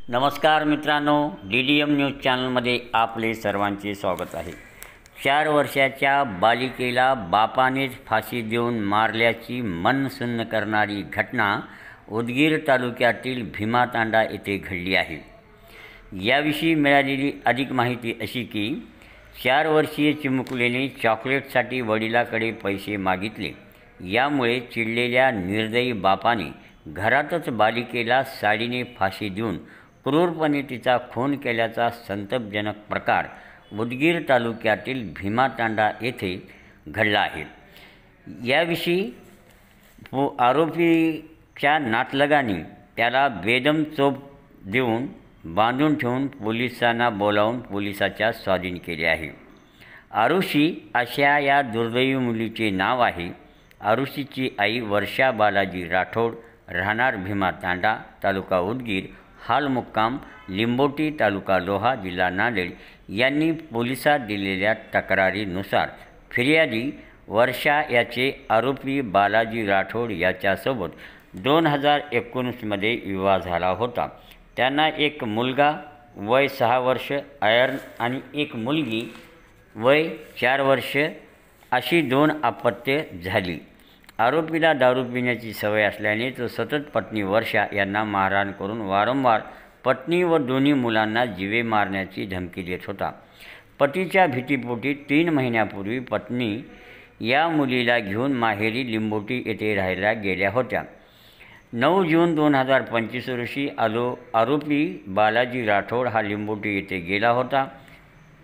नमस्कार मित्रांनो, DDM news चॅनलमध्ये आपले सर्वांचे स्वागत आहे। 4 वर्षाच्या बालिकेला बापानेच फाशी देऊन मारल्याची मन सुन्न करणारी घटना उदगीर तालुक्यातील भीमातांडा येथे घडली आहे। याविषयी मिळालेली अधिक माहिती अशी की 4 वर्षीय चिमुकलीने चॉकलेटसाठी वडिलाकडे पैसे मागितले। यामुळे चिडलेल्या निर्दयी बापाने घरातच बालिकेला साडीने फाशी देऊन क्रूरपणे तिचा खून केल्याचा संतापजनक प्रकार उदगीर तालुक्यातील भीमातांडा येथे घडला आहे। याविषयी आरोपीच्या नातलगाने त्याला बेदम चोप देऊन बांधून ठेवून पोलिसांना बोलावून पोलिसाच्या स्वाधीन केले आहे। आरुषी अशा या दुर्दैवी मुलीचे नाव आहे। आरुषीची आई वर्षा बालाजी राठोड, राहणार भीमातांडा, तालुका उदगीर, हाल मुक्काम लिंबोटी, तालुका लोहा, जिल्हा नांदेड यांनी पोलिसात दिलेल्या तक्रारीनुसार फिर्यादी वर्षा याचे आरोपी बालाजी राठोड याच्यासोबत 2019 मध्ये विवाह झाला होता। त्यांना एक मुलगा वय 6 वर्ष आयर्न आणि एक मुलगी वय 4 वर्ष अशी 2 अपत्ये झाली। आरोपीला दारू पिण्याची सवय असल्याने तो सतत पत्नी वर्षा यांना मारहाण करून वारंवार पत्नी व दोन्ही मुलांना जीवे मारण्याची धमकी देत होता। पतीच्या भीतीपोटी 3 महिन्यापूर्वी पत्नी या मुलीला घेऊन माहेरी लिंबोटी येथे राहायला गेल्या होत्या। 9 जून 2025 रोजी आरोपी बालाजी राठोड हा लिंबोटी येथे गेला होता।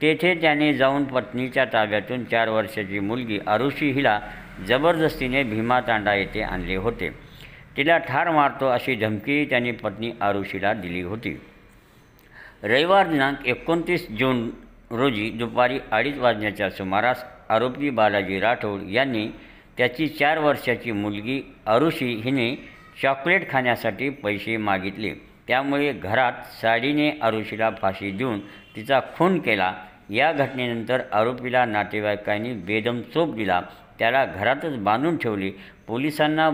तेथे त्याने जाऊन पत्नीच्या ताब्यातून 4 वर्षाची मुलगी आरुषी हिला जबरदस्तीने भीमातांडा येथे आणले होते। तिला ठार मारतो अशी धमकी त्याने पत्नी आरुषीला दिली होती। रविवार दिनांक 29 जून रोजी दुपारी 2:30 वाजण्याच्या सुमारास आरोपी बालाजी राठोड यांनी त्याची 4 वर्षाची मुलगी आरुषी हिने चॉकलेट खाण्यासाठी पैसे मागितले। त्यामुळे घरात साडीने आरुषीला फाशी देऊन तिचा खून केला। या घटनेनंतर आरोपीला नातेवाईकांनी बेदम चोप दिला, त्याला घरातच बांधून ठेवले। पोलिसांना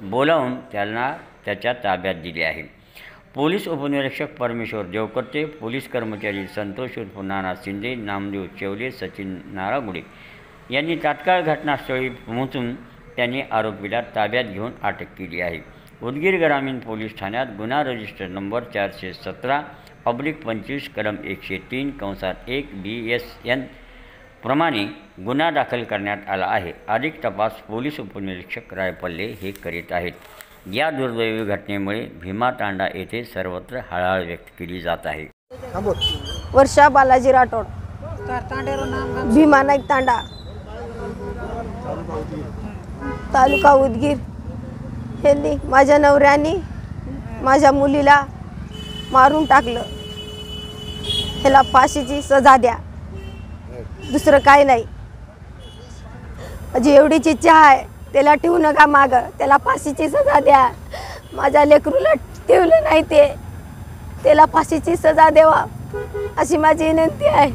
बोलावून त्याला त्याच्या ताब्यात दिले आहे। पोलीस उपनिरीक्षक परमेश्वर देवकर्ते, पोलीस कर्मचारी संतोष उर्फ नाना शिंदे, नामदेव चेवले, सचिन नारागुडे यांनी तात्काळ घटनास्थळी पोहोचून त्यांनी आरोपीला ताब्यात घेऊन अटक केली आहे। उदगीर ग्रामीण पोलीस ठाण्यात गुन्हा रजिस्टर नंबर 417/25 कलम 103 BSN प्रमाणे गुन्हा दाखल करण्यात आला आहे। अधिक तपास पोलीस उपनिरीक्षक रायपल्ले हे करीत आहेत। या दुर्दैवी घटनेमुळे भीमातांडा येथे सर्वत्र हळहळ व्यक्त केली जात आहे। वर्षा बालाजी राठोड, भीमानाईक तांडा, तालुका उदगीर यांनी माझ्या नवऱ्याने माझ्या मुलीला मारून टाकलं। ह्याला फाशीची सजा द्या, दुसरं काय नाही। माझी एवढीच इच्छा आहे, त्याला ठेवू नका माग, त्याला फाशीची सजा द्या। माझ्या लेकरूला ठेवलं नाही, त्याला फाशीची सजा द्यावा अशी माझी विनंती आहे।